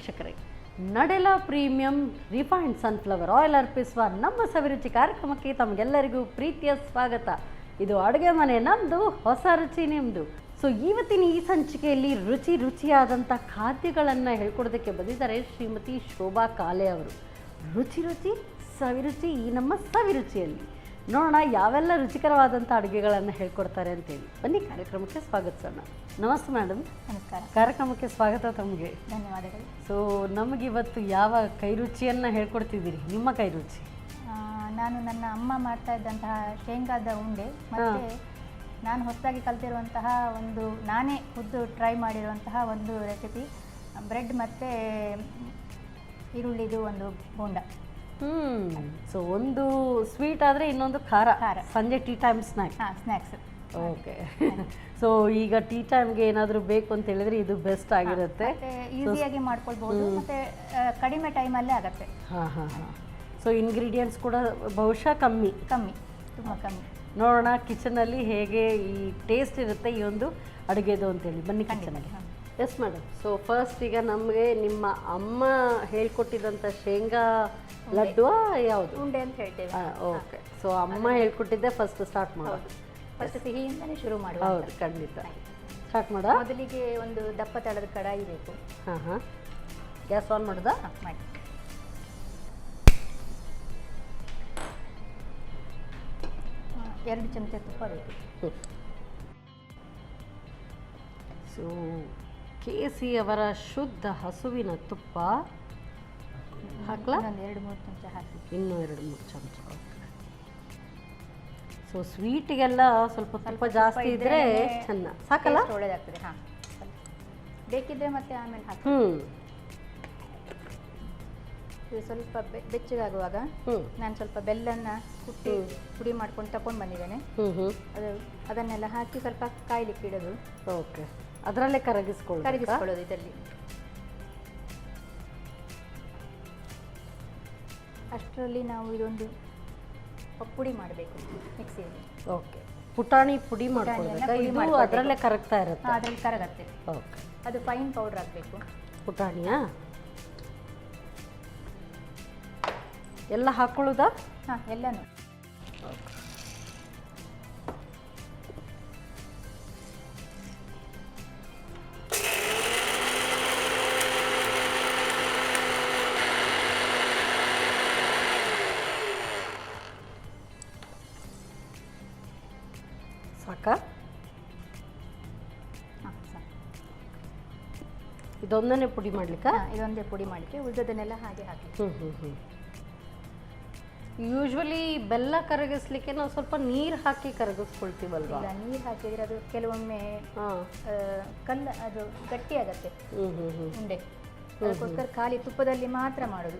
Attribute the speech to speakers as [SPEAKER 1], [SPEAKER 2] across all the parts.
[SPEAKER 1] ವೀಕ್ಷಕರೇ, ನಡೆಲ premium refined sunflower oil ಅರ್ಪಿಸುವ ನಮ್ಮ ಸವಿರುಚಿ ಕಾರ್ಯಕ್ರಮಕ್ಕೆ ತಮಗೆಲ್ಲರಿಗೂ ಪ್ರೀತಿಯ ಸ್ವಾಗತ. ಇದು ಅಡುಗೆ ಮನೆ ನಮ್ಮದು, ಹೊಸ ರುಚಿ ನಿಮ್ಮದು. ಸೊ ಇವತ್ತಿನ ಈ ಸಂಚಿಕೆಯಲ್ಲಿ ರುಚಿಯಾದಂಥ ಖಾದ್ಯಗಳನ್ನು ಹೇಳ್ಕೊಡೋದಕ್ಕೆ ಬಂದಿದ್ದಾರೆ ಶ್ರೀಮತಿ ಶೋಭಾ ಕಾಲೆ ಅವರು. ರುಚಿ ಸವಿರುಚಿ ಈ ನಮ್ಮ ಸವಿರುಚಿಯಲ್ಲಿ ನೋಡೋಣ ಯಾವೆಲ್ಲ ರುಚಿಕರವಾದಂಥ ಅಡುಗೆಗಳನ್ನು ಹೇಳ್ಕೊಡ್ತಾರೆ ಅಂತೇಳಿ. ಬನ್ನಿ ಕಾರ್ಯಕ್ರಮಕ್ಕೆ ಸ್ವಾಗತಿಸೋಣ. ನಮಸ್ತೆ ಮೇಡಮ್.
[SPEAKER 2] ನಮಸ್ಕಾರ.
[SPEAKER 1] ಕಾರ್ಯಕ್ರಮಕ್ಕೆ ಸ್ವಾಗತ ತಮಗೆ.
[SPEAKER 2] ಧನ್ಯವಾದಗಳು.
[SPEAKER 1] ಸೊ ನಮಗಿವತ್ತು ಯಾವ ಕೈ ರುಚಿಯನ್ನು ಹೇಳ್ಕೊಡ್ತಿದ್ದೀರಿ? ನಿಮ್ಮ ಕೈ ರುಚಿ?
[SPEAKER 2] ನಾನು ನನ್ನ ಅಮ್ಮ ಮಾಡ್ತಾ ಇದ್ದಂತಹ ಶೇಂಗಾದ ಉಂಡೆ ಮತ್ತು ನಾನು ಹೊಸದಾಗಿ ಕಲ್ತಿರುವಂತಹ ಒಂದು ನಾನೇ ಖುದ್ದು ಟ್ರೈ ಮಾಡಿರುವಂತಹ ಒಂದು ರೆಸಿಪಿ ಬ್ರೆಡ್ ಮತ್ತು ಈರುಳ್ಳಿದು ಒಂದು ಬೋಂಡ.
[SPEAKER 1] ಸೊ ಒಂದು ಸ್ವೀಟ್ ಆದರೆ ಇನ್ನೊಂದು ಖಾರ. ಸಂಜೆ tea time
[SPEAKER 2] snacks.
[SPEAKER 1] Okay. So ಈಗ ಟೀ ಟೈಮ್ಗೆ ಏನಾದರೂ ಬೇಕು ಅಂತ ಹೇಳಿದ್ರೆ ಇದು ಬೆಸ್ಟ್ ಆಗಿರುತ್ತೆ.
[SPEAKER 2] ಈಸಿಯಾಗಿ ಮಾಡ್ಕೊಳ್ಬಹುದು ಮತ್ತು ಕಡಿಮೆ ಟೈಮಲ್ಲೇ ಆಗುತ್ತೆ.
[SPEAKER 1] ಸೊ ಇಂಗ್ರೀಡಿಯೆಂಟ್ಸ್ ಕೂಡ ಬಹುಶಃ ಕಮ್ಮಿ,
[SPEAKER 2] ತುಂಬ ಕಮ್ಮಿ.
[SPEAKER 1] ನೋಡೋಣ ಕಿಚನಲ್ಲಿ ಹೇಗೆ ಈ ಟೇಸ್ಟ್ ಇರುತ್ತೆ ಈ ಒಂದು ಅಡುಗೆದು ಅಂತೇಳಿ. ಬನ್ನಿ ಕಿಚನಲ್ಲಿ. Yes madam. ಸೊ ಫಸ್ಟ್ ಈಗ ನಮಗೆ ನಿಮ್ಮ ಅಮ್ಮ ಹೇಳ್ಕೊಟ್ಟಿದ್ದಂಥ ಶೇಂಗಾ ಲಡ್ಡು ಯಾವುದು?
[SPEAKER 2] ಉಂಡೆ ಅಂತ ಹೇಳ್ತೇವೆ.
[SPEAKER 1] ಓಕೆ. ಸೊ ಅಮ್ಮ ಹೇಳ್ಕೊಟ್ಟಿದ್ದೆ ಫಸ್ಟ್ ಸ್ಟಾರ್ಟ್ ಮಾಡೋದು.
[SPEAKER 2] ಫಸ್ಟ್ ಸಿಹಿಯಿಂದಲೇ ಶುರು ಮಾಡುವ.
[SPEAKER 1] ಹೌದು, ಖಂಡಿತ. ಸ್ಟಾರ್ಟ್ ಮಾಡ.
[SPEAKER 2] ಮೊದಲಿಗೆ ಒಂದು ದಪ್ಪ ತಳದ ಕಡಾಯಿ ಬೇಕು.
[SPEAKER 1] ಗ್ಯಾಸ್ ಆನ್ ಮಾಡೋದಾ?
[SPEAKER 2] ಮಾಡಿ. ಎರಡು ಚಮಚ ತುಪ್ಪ ಬೇಕು.
[SPEAKER 1] ಸೊ KC ಅವರ ಶುದ್ಧ ಹಸುವಿನ ತುಪ್ಪ ಹಾಕ್ಲಾ?
[SPEAKER 2] ಒಂದು 2-3 ಚಮಚ ಹಾಕಿ.
[SPEAKER 1] ಇನ್ನೂ 2-3 ಚಮಚ. ಸೊ ಸ್ವೀಟಿಗೆಲ್ಲ ಸ್ವಲ್ಪ ತುಪ್ಪ ಜಾಸ್ತಿ ಇದ್ರೆ ಚೆನ್ನ. ಸಾಕಲ್ಲ?
[SPEAKER 2] ಒಳ್ಳೆದಾಗ್ತದೆ. ಬೇಕಿದ್ರೆ ಮತ್ತೆ ಆಮೇಲೆ ಹಾಕಿ. ಇದು ಸ್ವಲ್ಪ ಬೆಚ್ಚಗಾಗುವಾಗ ನಾನು ಸ್ವಲ್ಪ ಬೆಲ್ಲನ ಕುಟ್ಟಿ ಪುಡಿ ಮಾಡ್ಕೊಂಡು ತಗೊಂಡು ಬಂದಿದ್ದೇನೆ. ಅದನ್ನೆಲ್ಲ ಹಾಕಿ ಸ್ವಲ್ಪ ಕಾಯ್ಲಿಕ್ಕೆ ಇಡೋದು.
[SPEAKER 1] ಓಕೆ. ಅದರಲ್ಲೇ ಕರಗಿಸ್ಕೊಳ್ಳೋದು
[SPEAKER 2] ಇದರಲ್ಲಿ. ಅಷ್ಟರಲ್ಲಿ ನಾವು ಇದೊಂದು ಪುಡಿ ಮಾಡಬೇಕು ಮಿಕ್ಸಿಯಲ್ಲಿ.
[SPEAKER 1] ಓಕೆ. ಪುಟಾಣಿ ಪುಡಿ ಮಾಡ್ಕೊಳ್ಬೇಕಾ? ಇದು ಅದರಲ್ಲೇ ಕರಗ್ತಾ ಇರುತ್ತೆ?
[SPEAKER 2] ಅದರಲ್ಲಿ ಕರಗತ್ತೆ.
[SPEAKER 1] ಓಕೆ.
[SPEAKER 2] ಅದು ಫೈನ್ ಪೌಡರ್ ಆಗಬೇಕು.
[SPEAKER 1] ಪುಟಾಣಿಯಾ ಎಲ್ಲ ಹಾಕೊಳ್ಳೋದಾ?
[SPEAKER 2] ಎಲ್ಲನೂ.
[SPEAKER 1] ಸಾಕಾ? ಇದೊಂದನೇ ಪುಡಿ ಮಾಡ್ಲಿಕ್ಕಾ?
[SPEAKER 2] ಇದೊಂದೇ ಪುಡಿ ಮಾಡಲಿಕ್ಕೆ, ಉಳಿದದನ್ನೆಲ್ಲ ಹಾಗೆ ಹಾಕಿ.
[SPEAKER 1] ಯೂಶ್ವಲಿ ಬೆಲ್ಲ ಕರಗಿಸ್ಲಿಕ್ಕೆ ನಾವು ಸ್ವಲ್ಪ ನೀರು ಹಾಕಿ ಕರಗಿಸ್ಕೊಳ್ತೀವಲ್ವಾ?
[SPEAKER 2] ಈಗ ನೀರು ಹಾಕಿದ್ರೆ ಅದು ಕೆಲವೊಮ್ಮೆ ಅದು ಗಟ್ಟಿ ಆಗತ್ತೆ ಉಂಡೆ. ಅದಕ್ಕೋಸ್ಕರ ಖಾಲಿ ತುಪ್ಪದಲ್ಲಿ ಮಾತ್ರ ಮಾಡೋದು.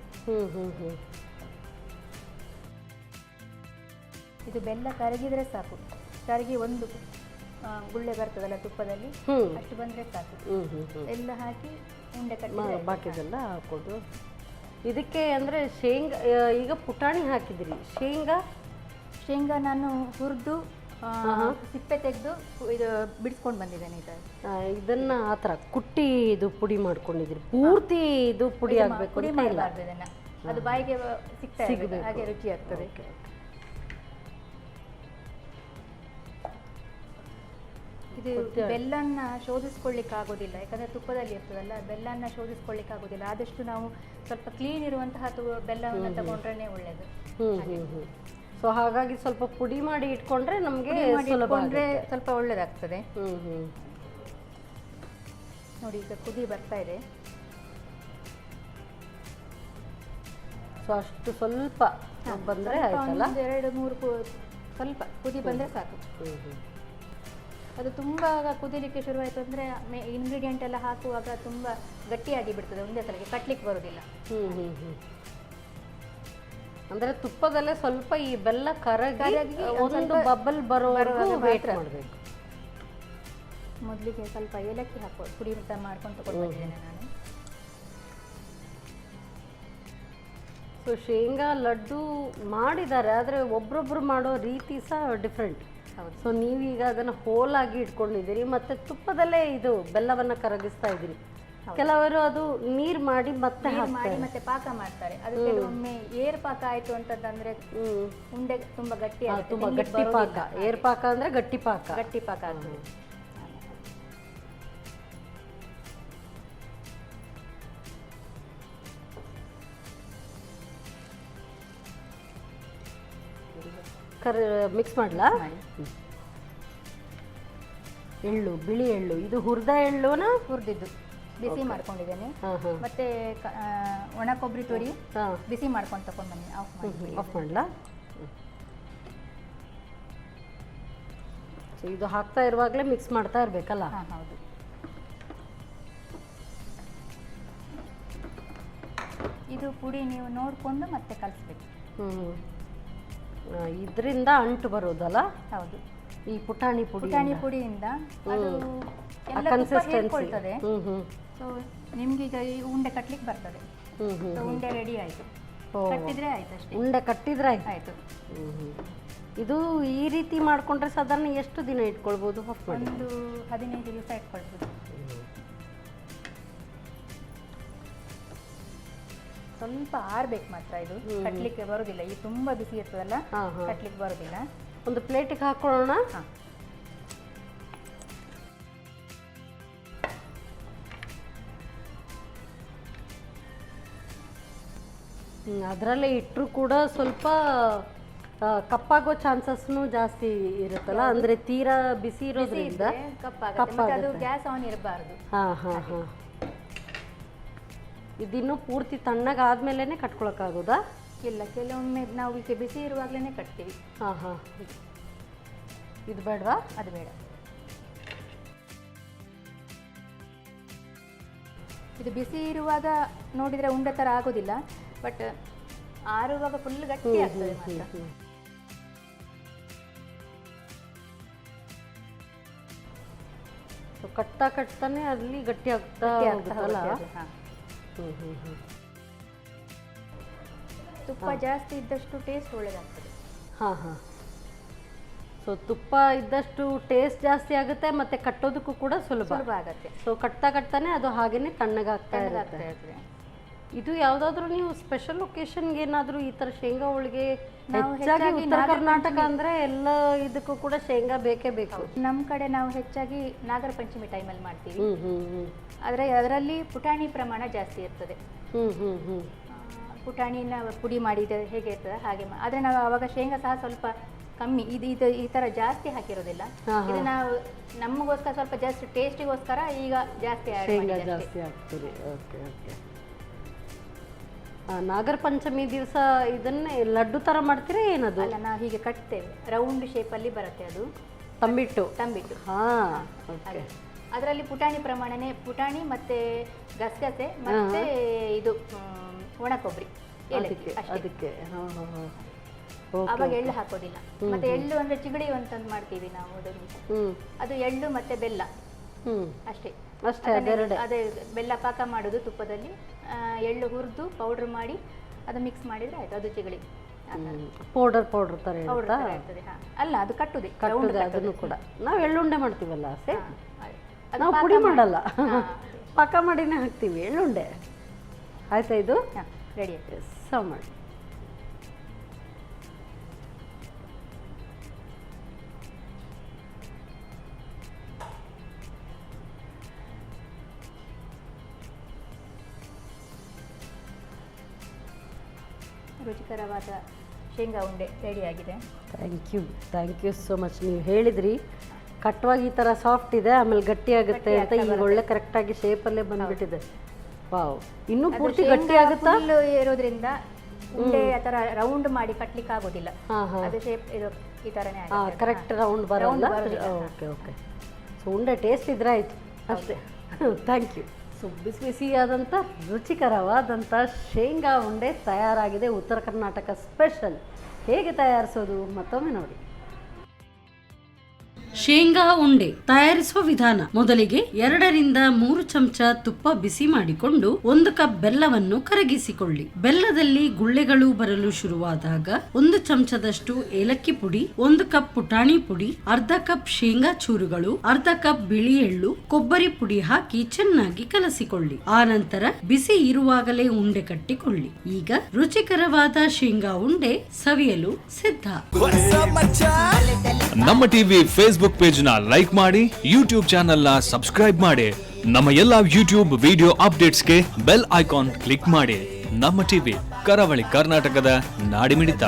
[SPEAKER 2] ಇದು ಬೆಲ್ಲ ಕರಗಿದ್ರೆ ಸಾಕು. ಕರಗಿ ಒಂದು ಗುಳ್ಳೆ ಬರ್ತದಲ್ಲ ತುಪ್ಪದಲ್ಲಿ, ಅಷ್ಟು ಬಂದರೆ ಸಾಕು. ಎಲ್ಲ ಹಾಕಿ ಉಂಡೆ ಕಟ್ಟಿ
[SPEAKER 1] ಬಾಕಿದೆಲ್ಲ ಹಾಕೋದು. ಇದಕ್ಕೆ ಅಂದರೆ ಶೇಂಗಾ, ಈಗ ಪುಟಾಣಿ ಹಾಕಿದಿರಿ. ಶೇಂಗಾ ನಾನು ಹುರಿದು ಸಿಪ್ಪೆ ತೆಗೆದು ಇದು ಬಿಡಿಸ್ಕೊಂಡು ಬಂದಿದ್ದೇನೆ. ಇದನ್ನು ಆ ಥರ ಕುಟ್ಟಿ ಇದು ಪುಡಿ ಮಾಡ್ಕೊಂಡಿದ್ದೀರಿ? ಪೂರ್ತಿ ಇದು ಪುಡಿ ಆಗಬೇಕು?
[SPEAKER 2] ಪುಡಿ ಮಾಡಬಾರ್ದು ಇದನ್ನು, ಅದು ಬಾಯಿಗೆ ಸಿಗ್ತದೆ, ಹಾಗೆ ರುಚಿ ಆಗ್ತದೆ. ಇದು ಬೆಲ್ಲನ್ನ ಶೋಧಿಸ್ಕೊಳ್ಳಿಕ್ಕೆ ಆಗೋದಿಲ್ಲ, ಯಾಕಂದರೆ ತುಪ್ಪದಲ್ಲಿ ಇರ್ತದಲ್ಲ. ಬೆಲ್ಲನ್ನ ಶೋಧಿಸ್ಕೊಳ್ಳಿಕ್ಕೆ ಆಗೋದಿಲ್ಲ. ಆದಷ್ಟು ನಾವು ಸ್ವಲ್ಪ ಕ್ಲೀನ್ ಇರುವಂತಹ ಬೆಲ್ಲವನ್ನು ತಗೊಂಡ್ರೆ ಒಳ್ಳೆಯದು.
[SPEAKER 1] ಸೊ ಹಾಗಾಗಿ ಸ್ವಲ್ಪ ಪುಡಿ ಮಾಡಿ ಇಟ್ಕೊಂಡ್ರೆ ನಮಗೆ
[SPEAKER 2] ಸ್ವಲ್ಪ ಒಳ್ಳೆಯದಾಗ್ತದೆ. ನೋಡಿ ಈಗ ಕುದಿ ಬರ್ತಾ ಇದೆ.
[SPEAKER 1] ಸೊ ಅಷ್ಟು ಸ್ವಲ್ಪ ಬಂದರೆ ಆಯ್ತಲ್ಲ?
[SPEAKER 2] 2-3 ಸ್ವಲ್ಪ ಕುದಿ ಬಂದರೆ ಸಾಕು. ಅದು ತುಂಬ ಕುದಿಲಿಕ್ಕೆ ಶುರುವಾಯಿತು ಅಂದರೆ ಇಂಗ್ರೀಡಿಯೆಂಟ್ ಎಲ್ಲ ಹಾಕುವಾಗ ತುಂಬ ಗಟ್ಟಿಯಾಗಿ ಬಿಡ್ತದೆ, ಒಂದೇ ಸಲಕ್ಕೆ ಕಟ್ಲಿಕ್ಕೆ ಬರೋದಿಲ್ಲ.
[SPEAKER 1] ಅಂದರೆ ತುಪ್ಪದಲ್ಲೇ ಸ್ವಲ್ಪ ಈ ಬೆಲ್ಲ ಕರಗಿ ಒಂದು ಬಬಲ್ ಬರೋವರೆಗೂ ವೇಟ್ ಮಾಡಬೇಕು.
[SPEAKER 2] ಮೊದಲಿಗೆ ಸ್ವಲ್ಪ ಏಲಕ್ಕಿ ಹಾಕೋದು, ಪುಡಿ ಮಾಡ್ಕೊಂಡು ತಗೊಂಡಿದ್ದೇನೆ ನಾನು.
[SPEAKER 1] ಸೊ ಶೇಂಗಾ ಲಡ್ಡು ಮಾಡಿದ್ದಾರೆ, ಆದರೆ ಒಬ್ರೊಬ್ರು ಮಾಡೋ ರೀತಿ ಸಹ ಡಿಫ್ರೆಂಟ್. ಸೊ ನೀವೀಗ ಅದನ್ನು ಹೋಲಾಗಿ ಇಟ್ಕೊಂಡಿದ್ದೀರಿ ಮತ್ತು ತುಪ್ಪದಲ್ಲೇ ಇದು ಬೆಲ್ಲವನ್ನು ಕರಗಿಸ್ತಾ ಇದ್ದೀರಿ. ಕೆಲವರು ಅದು ನೀರು ಮಾಡಿ ಮತ್ತೆ
[SPEAKER 2] ನೀರು ಮಾಡಿ ಮತ್ತೆ ಪಾಕ ಮಾಡ್ತಾರೆ. ಅದು ಕೆಲವೊಮ್ಮೆ ಏರ್ ಪಾಕ ಆಯ್ತು ಅಂತಂದ್ರೆ ಉಂಡೆ ತುಂಬಾ ಗಟ್ಟಿ ಆಗುತ್ತೆ.
[SPEAKER 1] ತುಂಬಾ ಗಟ್ಟಿ ಪಾಕ. ಏರ್ ಪಾಕ ಅಂದ್ರೆ ಗಟ್ಟಿ ಪಾಕ.
[SPEAKER 2] ಗಟ್ಟಿ ಪಾಕ ಆಗ್ತದೆ.
[SPEAKER 1] ಮಿಕ್ಸ್ ಮಾಡ್ಲಾ? ಎಳ್ಳು, ಬಿಳಿ ಎಳ್ಳು, ಇದು ಹುರಿದ ಎಳ್ಳುನ?
[SPEAKER 2] ಹುರಿದಿದ್ದು ಬಿಸಿ ಮಾಡ್ಕೊಂಡಿದ್ದೇನೆ. ಮತ್ತೆ ಒಣ ಕೊಬ್ಬರಿ ತುರಿ ಬಿಸಿ ಮಾಡ್ಕೊಂಡು ತಗೊಂಡು ಬನ್ನಿ.
[SPEAKER 1] ಆಫ್ ಮಾಡ್ಲಾ? ಇದು ಹಾಕ್ತಾ ಇರುವಾಗಲೇ ಮಿಕ್ಸ್ ಮಾಡ್ತಾ ಇರ್ಬೇಕಲ್ಲ?
[SPEAKER 2] ಹೌದು. ಇದು ಪುಡಿ ನೀವು ನೋಡಿಕೊಂಡು ಮತ್ತೆ ಕಲಿಸ್ಬೇಕು.
[SPEAKER 1] ಇದರಿಂದ ಅಂಟು ಬರೋದಲ್ಲ?
[SPEAKER 2] ಹೌದು.
[SPEAKER 1] ಈ ಪುಟಾಣಿ
[SPEAKER 2] ಪುಡಿಯಿಂದ ಅದು ಎಲ್ಲ ತುಪ್ಪ ಹೀರ್ಕೊಳ್ತದೆ. ಸೊ ನಿಮ್ಗೆ ಈಗ ಈ ಉಂಡೆ ಕಟ್ಲಿಕ್ಕೆ ಬರ್ತದೆ. ಉಂಡೆ ರೆಡಿ ಆಯ್ತು. ಕಟ್ಟಿದ್ರೆ ಆಯ್ತು ಅಷ್ಟೇ.
[SPEAKER 1] ಉಂಡೆ ಕಟ್ಟಿದ್ರೆ
[SPEAKER 2] ಆಯ್ತು.
[SPEAKER 1] ಇದು ಈ ರೀತಿ ಮಾಡ್ಕೊಂಡ್ರೆ ಸಾಧಾರಣ ಎಷ್ಟು ದಿನ ಇಟ್ಕೊಳ್ಬೋದು?
[SPEAKER 2] ಒಂದು 15 ದಿವಸ ಇಟ್ಕೊಳ್ಬೋದು. ಸ್ವಲ್ಪ ಆರ್ಬೇಕು ಮಾತ್ರ. ಇದು ಕಟ್ಲಿಕ್ಕೆ ಬರೋದಿಲ್ಲ. ಈ ತುಂಬಾ ಬಿಸಿ ಇರ್ತದಲ್ಲ, ಕಟ್ಲಿಕ್ಕೆ ಬರೋದಿಲ್ಲ.
[SPEAKER 1] ಒಂದು ಪ್ಲೇಟಿಗೆ ಹಾಕೊಳ್ಳೋಣ. ಅದರಲ್ಲೇ ಇಟ್ಟರು ಕೂಡ ಸ್ವಲ್ಪ ಕಪ್ಪಾಗೋ ಚಾನ್ಸಸ್ನು ಜಾಸ್ತಿ ಇರುತ್ತಲ್ಲ, ಅಂದ್ರೆ ತೀರಾ ಬಿಸಿ ಇರೋದ್ರಿಂದ
[SPEAKER 2] ಕಪ್ಪಾಗುತ್ತೆ. ಅದು ಗ್ಯಾಸ್ ಆನ್ ಇರಬಾರ್ದು.
[SPEAKER 1] ಇದಿನ್ನು ಪೂರ್ತಿ ತಣ್ಣಗಾದ್ಮೇಲೆ ಕಟ್ಕೊಳಕ್ಕಾಗೋದಾ?
[SPEAKER 2] ಇಲ್ಲ, ಕೆಲವೊಮ್ಮೆ ನಾವು ಈಗ ಬಿಸಿ ಇರುವಾಗಲೇ ಕಟ್ತೀವಿ.
[SPEAKER 1] ಇದು ಬೇಡವಾ?
[SPEAKER 2] ಅದು ಬೇಡ. ಇದು ಬಿಸಿ ಇರುವಾಗ ನೋಡಿದ್ರೆ ಉಂಡೆ ಥರ ಆಗೋದಿಲ್ಲ, ಬಟ್ ಆರುವಾಗ ಫುಲ್ ಗಟ್ಟಿ ಆಗ್ತದೆ ಮಾತ್ರ.
[SPEAKER 1] ಕಟ್ತಾನೆ ಅಲ್ಲಿ ಗಟ್ಟಿ ಆಗ್ತಾ ಹೋಗುತ್ತಲ್ಲ?
[SPEAKER 2] ತುಪ್ಪ ಜಾಸ್ತಿ ಇದ್ದಷ್ಟು ಟೇಸ್ಟ್ ಒಳ್ಳೆದಾಗ್ತದೆ.
[SPEAKER 1] ಸೊ ತುಪ್ಪ ಇದ್ದಷ್ಟು ಟೇಸ್ಟ್ ಜಾಸ್ತಿ ಆಗುತ್ತೆ, ಮತ್ತೆ ಕಟ್ಟೋದಕ್ಕೂ ಕೂಡ ಸುಲಭ
[SPEAKER 2] ಆಗುತ್ತೆ.
[SPEAKER 1] ಸೊ ಕಟ್ತಾನೆ ಅದು ಹಾಗೇನೆ ತಣ್ಣಗಾಗ್ತಾ ಇರುತ್ತೆ. ಇದು ಯಾವ್ದಾದ್ರು ನೀವು ಸ್ಪೆಷಲ್ ಒಕೇಶನ್ಗೆ ಏನಾದರೂ ಈ ಥರ ಶೇಂಗಾ ಹೋಳಿಗೆ? ಹೆಚ್ಚಾಗಿ ಉತ್ತರ ಕರ್ನಾಟಕ ಅಂದ್ರೆ ಎಲ್ಲ ಇದಕ್ಕೂ ಕೂಡ ಶೇಂಗಾ ಬೇಕೇ ಬೇಕು.
[SPEAKER 2] ನಮ್ಮ ಕಡೆ ನಾವು ಹೆಚ್ಚಾಗಿ ನಾಗರ ಪಂಚಮಿ ಟೈಮಲ್ಲಿ ಮಾಡ್ತೀವಿ. ಆದರೆ ಅದರಲ್ಲಿ ಪುಟಾಣಿ ಪ್ರಮಾಣ ಜಾಸ್ತಿ ಇರ್ತದೆ. ಪುಟಾಣಿನ ಪುಡಿ ಮಾಡಿದ ಹೇಗೆ ಇರ್ತದೆ ಹಾಗೆ. ಆದರೆ ನಾವು ಅವಾಗ ಶೇಂಗಾ ಸಹ ಸ್ವಲ್ಪ ಕಮ್ಮಿ, ಇದು ಈ ಥರ ಜಾಸ್ತಿ ಹಾಕಿರೋದಿಲ್ಲ. ಇದು ನಾವು ನಮಗೋಸ್ಕರ ಸ್ವಲ್ಪ ಜಾಸ್ತಿ ಟೇಸ್ಟಿಗೋಸ್ಕರ ಈಗ ಜಾಸ್ತಿ
[SPEAKER 1] ಆಗ್ತದೆ. ನಾಗರ ಪಂಚಮಿ ದಿವಸ ಇದನ್ನೇ ಲಡ್ಡು ತರ ಮಾಡ್ತೀರಾ ಏನದು?
[SPEAKER 2] ಅಲ್ಲ, ನಾವು ಹೀಗೆ ಕಟ್ತೇವೆ, ರೌಂಡ್ ಶೇಪಲ್ಲಿ ಬರುತ್ತೆ ಅದು.
[SPEAKER 1] ತಂಬಿಟ್ಟು.
[SPEAKER 2] ಅದರಲ್ಲಿ ಪುಟಾಣಿ ಪ್ರಮಾಣನೇ, ಪುಟಾಣಿ ಮತ್ತೆ ಗಸಗಸೆ ಮತ್ತೆ ಇದು ಒಣ ಕೊಬ್ಬರಿ,
[SPEAKER 1] ಅದಕ್ಕೆ
[SPEAKER 2] ಅವಾಗ ಎಳ್ಳು ಹಾಕೋದಿಲ್ಲ. ಮತ್ತೆ ಎಳ್ಳು ಅಂದ್ರೆ ಚಿಗಡಿ ಅಂತಂದು ಮಾಡ್ತೀವಿ ನಾವು ಅದನ್ನು. ಅದು ಎಳ್ಳು ಮತ್ತೆ ಬೆಲ್ಲ ಅಷ್ಟೇ. ಅದೇ ಬೆಲ್ಲ ಪಾಕ ಮಾಡೋದು ತುಪ್ಪದಲ್ಲಿ, ಎಳ್ಳು ಹುರಿದು ಪೌಡರ್ ಮಾಡಿ ಅದು ಮಿಕ್ಸ್ ಮಾಡಿದ್ರೆ ಆಯ್ತು. ಅದು ಚಿಗಳಿ
[SPEAKER 1] ಪೌಡರ್ ತರ
[SPEAKER 2] ಇರ್ತದೆ. ಅಲ್ಲ, ಅದು ಕಟ್ಟುದೆ.
[SPEAKER 1] ಅದನ್ನು ಕೂಡ ನಾವು ಎಳ್ಳುಂಡೆ ಮಾಡ್ತೀವಲ್ಲ, ನಾವು ಪುಡಿ ಮಾಡಲ್ಲ, ಪಾಕ ಮಾಡಿನೇ ಹಾಕ್ತೀವಿ ಎಳ್ಳುಂಡೆ. ಆಯ್ತಾ? ಇದು
[SPEAKER 2] ರೆಡಿ ಆಯ್ತು.
[SPEAKER 1] ಸರ್ವ್ ಮಾಡಿ.
[SPEAKER 2] ರುಚಿಕರವಾದ ಶೇಂಗಾ ಉಂಡೆ ರೆಡಿಯಾಗಿದೆ.
[SPEAKER 1] Thank you so much. ನೀವು ಹೇಳಿದ್ರಿ ಕಟ್ಟುವಾಗ ಈ ಥರ ಸಾಫ್ಟ್ ಇದೆ, ಆಮೇಲೆ ಗಟ್ಟಿ ಆಗುತ್ತೆ ಅಂತ. ಈಗ ಒಳ್ಳೆ ಕರೆಕ್ಟಾಗಿ ಶೇಪಲ್ಲೇ ಬಂದ್ಬಿಟ್ಟಿದೆ. ವಾವ್, ಇನ್ನೂ ಪೂರ್ತಿ ಗಟ್ಟಿ ಆಗುತ್ತಾ?
[SPEAKER 2] ಇರೋದ್ರಿಂದ ಉಂಡೆ ಆ ಥರ ರೌಂಡ್ ಮಾಡಿ ಕಟ್ಲಿಕ್ಕೆ ಆಗೋದಿಲ್ಲ. ಅದು ಶೇಪ್ ಇದು ಈ ಥರನೇ
[SPEAKER 1] ಕರೆಕ್ಟ್ ರೌಂಡ್ ಬರೋಲ್ಲ. ಓಕೆ. ಸೊ ಉಂಡೆ ಟೇಸ್ಟ್ ಇದ್ರೆ ಆಯಿತು ಅಷ್ಟೇ. Thank you. ಸೊ ಬಿಸಿಯಾದಂಥ ರುಚಿಕರವಾದಂಥ ಶೇಂಗಾ ಉಂಡೆ ತಯಾರಾಗಿದೆ. ಉತ್ತರ ಕರ್ನಾಟಕ ಸ್ಪೆಷಲ್. ಹೇಗೆ ತಯಾರಿಸೋದು ಮತ್ತೊಮ್ಮೆ ನೋಡಿ. ಶೇಂಗಾ ಉಂಡೆ ತಯಾರಿಸುವ ವಿಧಾನ. ಮೊದಲಿಗೆ 2 ರಿಂದ 3 ಚಮಚ ತುಪ್ಪ ಬಿಸಿ ಮಾಡಿಕೊಂಡು 1 ಕಪ್ ಬೆಲ್ಲವನ್ನು ಕರಗಿಸಿಕೊಳ್ಳಿ. ಬೆಲ್ಲದಲ್ಲಿ ಗುಳ್ಳೆಗಳು ಬರಲು ಶುರುವಾದಾಗ 1 ಚಮಚದಷ್ಟು ಏಲಕ್ಕಿ ಪುಡಿ, 1 ಕಪ್ ಪುಟಾಣಿ ಪುಡಿ, ಅರ್ಧ ಕಪ್ ಶೇಂಗಾ ಚೂರುಗಳು, ಅರ್ಧ ಕಪ್ ಬಿಳಿ ಎಳ್ಳು, ಕೊಬ್ಬರಿ ಪುಡಿ ಹಾಕಿ ಚೆನ್ನಾಗಿ ಕಲಸಿಕೊಳ್ಳಿ. ಆ ನಂತರ ಬಿಸಿ ಇರುವಾಗಲೇ ಉಂಡೆ ಕಟ್ಟಿಕೊಳ್ಳಿ. ಈಗ ರುಚಿಕರವಾದ ಶೇಂಗಾ ಉಂಡೆ ಸವಿಯಲು ಸಿದ್ಧ.
[SPEAKER 3] ನಮ್ಮ ಟಿವಿ ಫೇಸ್ಬುಕ್ ಪೇಜ್ ನ ಲೈಕ್ ಮಾಡಿ, ಯೂಟ್ಯೂಬ್ ಚಾನೆಲ್ ನ ಸಬ್ಸ್ಕ್ರೈಬ್ ಮಾಡಿ, ನಮ್ಮ ಎಲ್ಲಾ ಯೂಟ್ಯೂಬ್ ವಿಡಿಯೋ ಅಪ್ಡೇಟ್ಸ್ಗೆ ಬೆಲ್ ಐಕಾನ್ ಕ್ಲಿಕ್ ಮಾಡಿ. ನಮ್ಮ ಟಿವಿ ಕರಾವಳಿ ಕರ್ನಾಟಕದ ನಾಡಿಮಿಡಿತ.